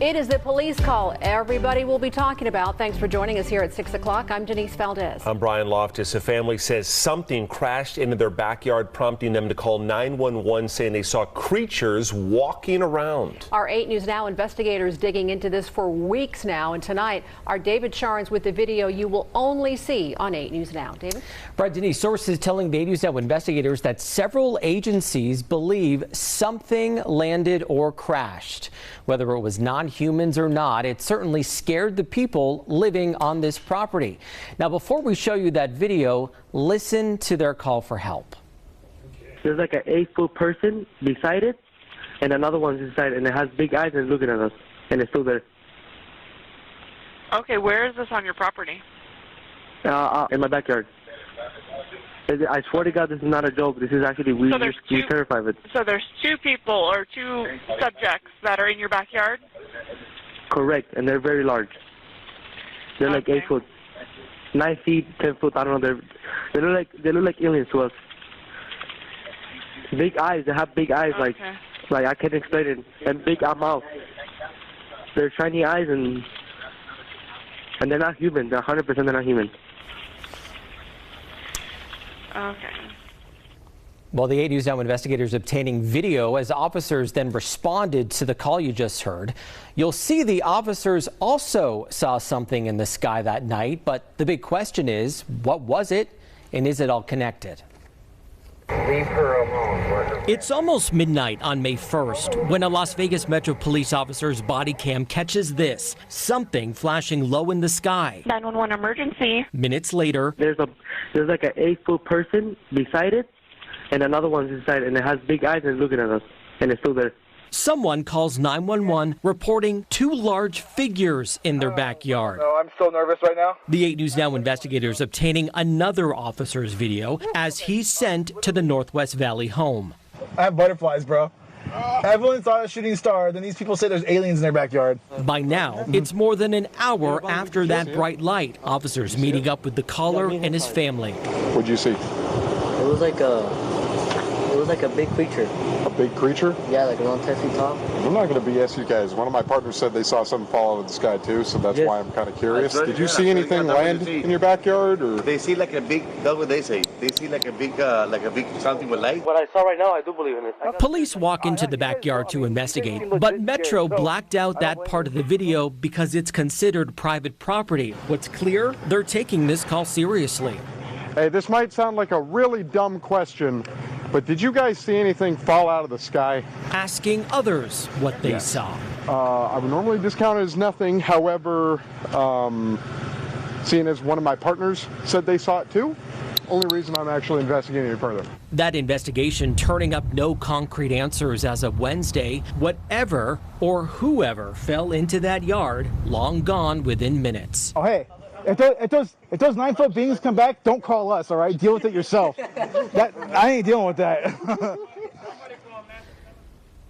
It is the police call everybody will be talking about. Thanks for joining us here at 6 o'clock. I'm Denise Valdez. I'm Brian Loftus. A family says something crashed into their backyard, prompting them to call 911, saying they saw creatures walking around. Our 8 News Now investigators digging into this for weeks now. And tonight, our David Sharns with the video you will only see on 8 News Now. David? Right, Denise, sources telling 8 News Now investigators that several agencies believe something landed or crashed. Whether it was non-humans or not, it certainly scared the people living on this property. Now, before we show you that video, listen to their call for help. There's like an 8-foot person beside it, and another one's inside, and it has big eyes and looking at us, and it's still there. Okay, where is this on your property? In my backyard. I swear to God, this is not a joke. This is actually, we're terrified of it. So there's 2 people or 2 subjects that are in your backyard? Correct, and they're very large. They're like 8 foot, 9 feet, 10 foot. I don't know. They look like aliens to us. Big eyes. They have big eyes, like I can't explain it. And big mouth. They're shiny eyes, and they're not human. They're 100% they're not human. Okay. Well, the 8 News Now investigators obtaining video as officers then responded to the call you just heard. You'll see the officers also saw something in the sky that night, but the big question is, what was it, and is it all connected? Leave her alone. It's almost midnight on May 1st when a Las Vegas Metro police officer's body cam catches this, something flashing low in the sky. 911 emergency. Minutes later, there's like an 8-foot person beside it, and another one's inside, and it has big eyes and looking at us, and it's still there. Someone calls 911 reporting 2 large figures in their backyard. No, I'm so nervous right now. The 8 News Now investigators obtaining another officer's video as he's sent to the Northwest Valley home. I have butterflies, bro. Everyone saw a shooting star, then these people say there's aliens in their backyard. By now, it's more than an hour after that bright light. Officers meeting up with the caller and his family. What'd you see? It was like a big creature. A big creature? Yeah, like around 10 feet tall. I'm not going to BS you guys. One of my partners said they saw something fall out of the sky too, so that's why I'm kind of curious. Did you see anything land in your backyard? Or? They see like a big, that's what they say. They see like a big something with light. What I saw right now, I do believe in it. Police walk into the backyard to investigate, but Metro blacked out that part of the video because it's considered private property. What's clear? They're taking this call seriously. Hey, this might sound like a really dumb question, but did you guys see anything fall out of the sky? Asking others what they saw. I would normally discount it as nothing. However, seeing as one of my partners said they saw it too, only reason I'm actually investigating it further. That investigation turning up no concrete answers as of Wednesday. Whatever or whoever fell into that yard, long gone within minutes. Oh, hey. If those 9-foot beings come back, don't call us, all right? Deal with it yourself. I ain't dealing with that.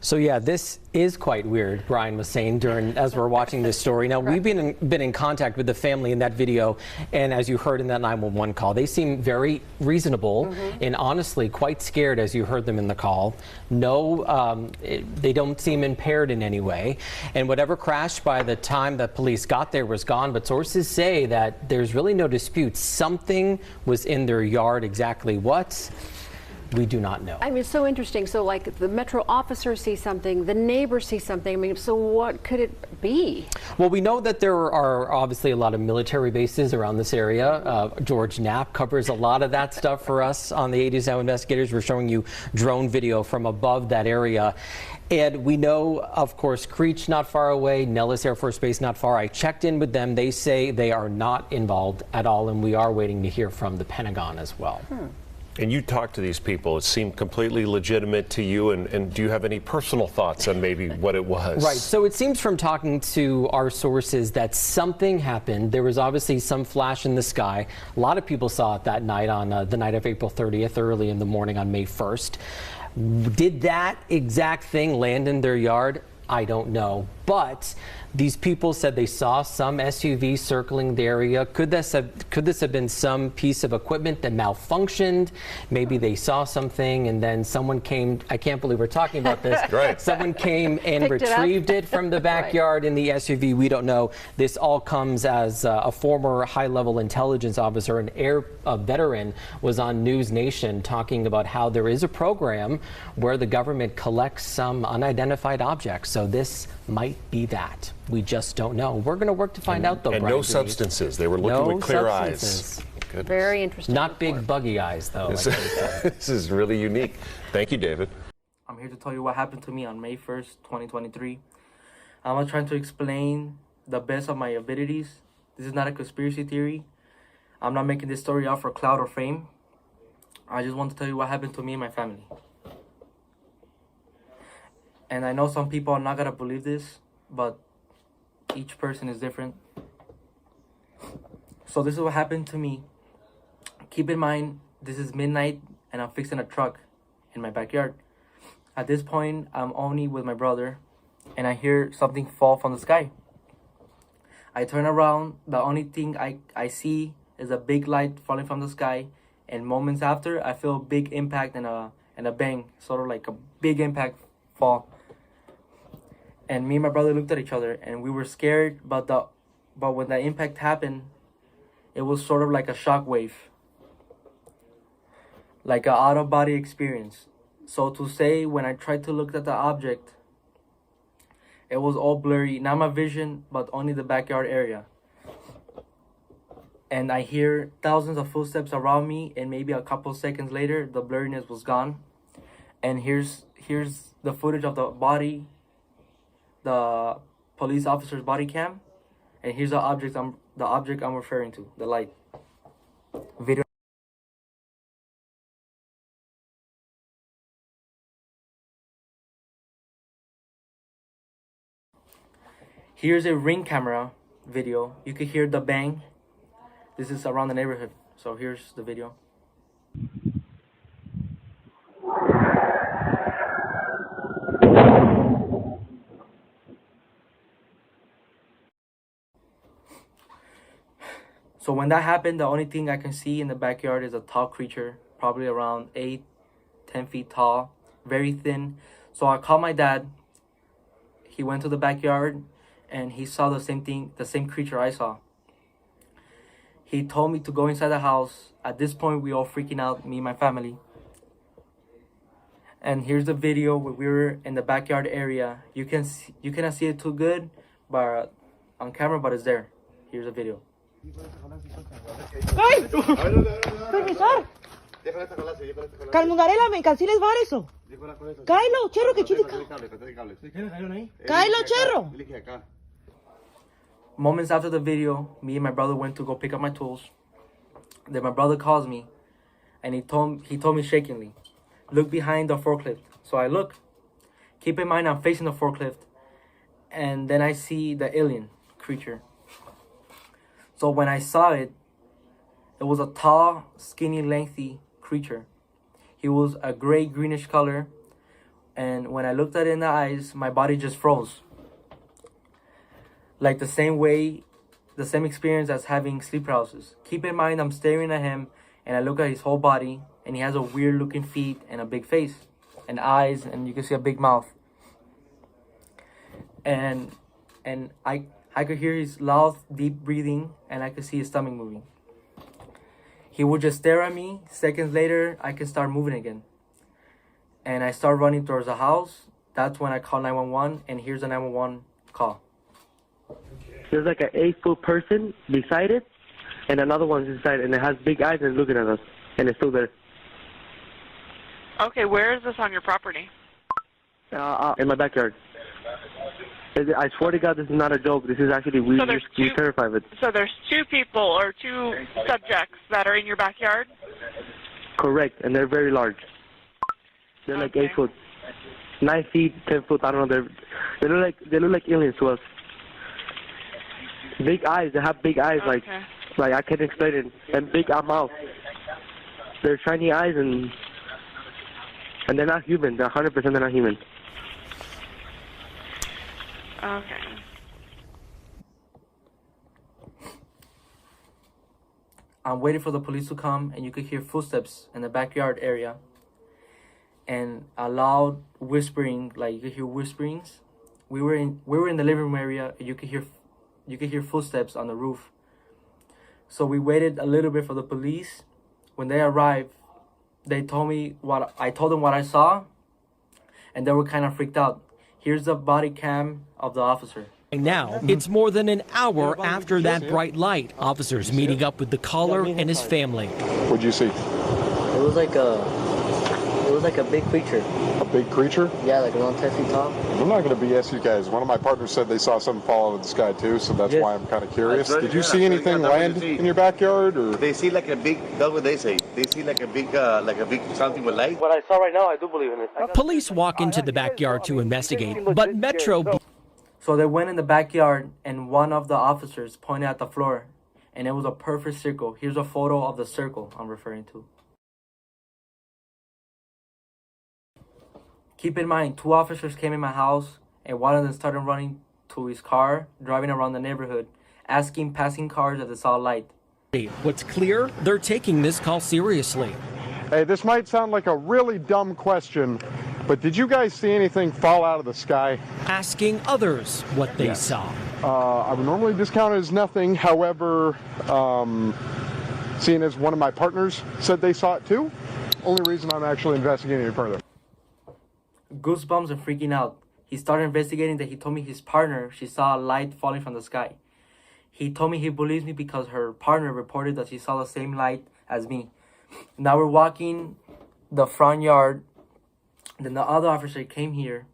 So yeah, this is quite weird, Brian was saying as we're watching this story. Now, we've been in contact with the family in that video, and as you heard in that 911 call, they seem very reasonable and honestly quite scared as you heard them in the call. No, they don't seem impaired in any way, and whatever crashed by the time that police got there was gone, but sources say that there's really no dispute. Something was in their yard. Exactly what? We do not know. I mean, it's so interesting. So, like, the Metro officers see something, the neighbors see something. I mean, so what could it be? Well, we know that there are obviously a lot of military bases around this area. George Knapp covers a lot of that stuff for us on the 8 News Now investigators. We're showing you drone video from above that area. And we know, of course, Creech not far away, Nellis Air Force Base not far. I checked in with them. They say they are not involved at all, and we are waiting to hear from the Pentagon as well. And you talked to these people. It seemed completely legitimate to you. And do you have any personal thoughts on maybe what it was? Right. So it seems from talking to our sources that something happened. There was obviously some flash in the sky. A lot of people saw it that night on the night of April 30th, early in the morning on May 1st. Did that exact thing land in their yard? I don't know. But these people said they saw some SUV circling the area. Could this have been some piece of equipment that malfunctioned? Maybe they saw something and then someone came. I can't believe we're talking about this. Right. Someone came and Picked retrieved it from the backyard in the SUV. We don't know. This all comes as a former high-level intelligence officer, an Air veteran, was on News Nation talking about how there is a program where the government collects some unidentified objects. So this might be that. We just don't know. We're going to work to find out, though. And Brian no Denise. substances. They were looking with clear eyes. Goodness. Very interesting. Not big buggy eyes, though. Like This is really unique. Thank you, David. I'm here to tell you what happened to me on May 1st, 2023. I'm trying to explain the best of my abilities. This is not a conspiracy theory. I'm not making this story out for clout or fame. I just want to tell you what happened to me and my family. And I know some people are not going to believe this, but each person is different. So this is what happened to me. Keep in mind, this is midnight and I'm fixing a truck in my backyard. At this point, I'm only with my brother and I hear something fall from the sky. I turn around, the only thing I see is a big light falling from the sky, and moments after, I feel a big impact and a bang, sort of like a big impact fall. And me and my brother looked at each other and we were scared, but when the impact happened, it was sort of like a shock wave, like an out-of-body experience. So to say, when I tried to look at the object, it was all blurry, not my vision, but only the backyard area. And I hear thousands of footsteps around me, and maybe a couple seconds later, the blurriness was gone. And here's the footage of the body, the police officer's body cam, and here's the object I'm referring to, the light. Video. Here's a Ring camera video. You could hear the bang. This is around the neighborhood. So here's the video. So when that happened, the only thing I can see in the backyard is a tall creature, probably around 8-10 feet tall, very thin. So I called my dad. He went to the backyard and he saw the same thing, the same creature I saw. He told me to go inside the house. At this point, we all freaking out, me and my family. And here's the video where we were in the backyard area. You cannot see it too good, but on camera, but it's there. Here's the video. ¡Ay! ¡Permisor! Calmungarela, me canceles var eso. Cáelo, cherro, que chitica. Cáelo, cherro. Moments after the video, me and my brother went to go pick up my tools. Then my brother calls me, and he told me shakingly, look behind the forklift. So I look. Keep in mind I'm facing the forklift, and then I see the alien creature. So when I saw it, it was a tall, skinny, lengthy creature. He was a gray, greenish color, and when I looked at it in the eyes, my body just froze. Like the same experience as having sleep paralysis. Keep in mind I'm staring at him, and I look at his whole body, and he has a weird looking feet and a big face and eyes, and you can see a big mouth. And I could hear his loud, deep breathing, and I could see his stomach moving. He would just stare at me. Seconds later, I could start moving again. And I start running towards the house. That's when I call 911, and here's the 911 call. There's like an 8-foot person beside it, and another one's inside, and it has big eyes and looking at us, and it's still there. Okay, where is this on your property? In my backyard. I swear to God, this is not a joke. This is actually, we're terrified of it. So there's two people or two subjects that are in your backyard? Correct, and they're very large. They're like 8 foot, 9 feet, 10 foot. I don't know. They look like aliens to us. Big eyes. They have big eyes, like I can't explain it, and big mouth. They're shiny eyes, and they're not human. They're 100% they're not human. Okay. I'm waiting for the police to come, and you could hear footsteps in the backyard area. And a loud whispering, like you could hear whisperings. We were in the living room area, and you could hear footsteps on the roof. So we waited a little bit for the police. When they arrived, I told them what I saw, and they were kind of freaked out. Here's the body cam of the officer. Now, it's more than an hour after that bright light. Officers meeting up with the caller and his family. What'd you see? It was like a big creature. A big creature? Yeah, like around 10 feet tall. I'm not going to BS you guys. One of my partners said they saw something fall out of the sky too, so that's why I'm kind of curious. Did you see anything land in your backyard, or? They see like a big, that's what they say. They see like a big something with light. What I saw right now, I do believe in it. Police walk into the backyard to investigate, but Metro... So they went in the backyard, and one of the officers pointed at the floor, and it was a perfect circle. Here's a photo of the circle I'm referring to. Keep in mind, 2 officers came in my house, and one of them started running to his car, driving around the neighborhood, asking passing cars if they saw a light. What's clear, they're taking this call seriously. Hey, this might sound like a really dumb question, but did you guys see anything fall out of the sky? Asking others what they saw. I would normally discount it as nothing. However, seeing as one of my partners said they saw it too, only reason I'm actually investigating it further. Goosebumps and freaking out. He started investigating that he told me his partner, she saw a light falling from the sky. He told me he believes me because her partner reported that she saw the same light as me. Now we're walking the front yard. Then the other officer came here.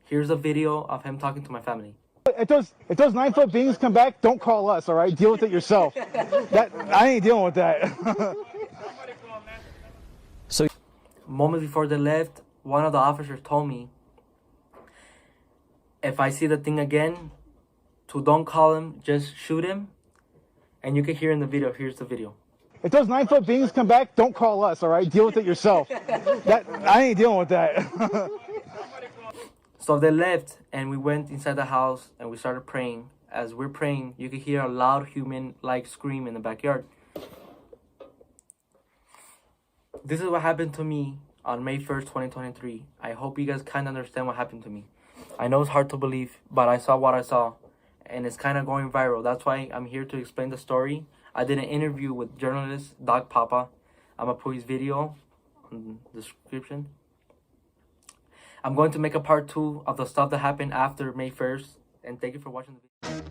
Here's a video of him talking to my family. If those 9-foot beings come back, don't call us, all right? Deal with it yourself. I ain't dealing with that. So, moments before they left, one of the officers told me, if I see the thing again, to don't call him, just shoot him. And you can hear in the video. Here's the video. If those 9-foot beings come back, don't call us, all right? Deal with it yourself. I ain't dealing with that. So they left, and we went inside the house, and we started praying. As we're praying, you could hear a loud human-like scream in the backyard. This is what happened to me on May 1st, 2023. I hope you guys kind of understand what happened to me. I know it's hard to believe, but I saw what I saw, and it's kind of going viral. That's why I'm here to explain the story. I did an interview with journalist Doc Papa. I'm going to put his video in the description. I'm going to make a part 2 of the stuff that happened after May 1st. And thank you for watching the video.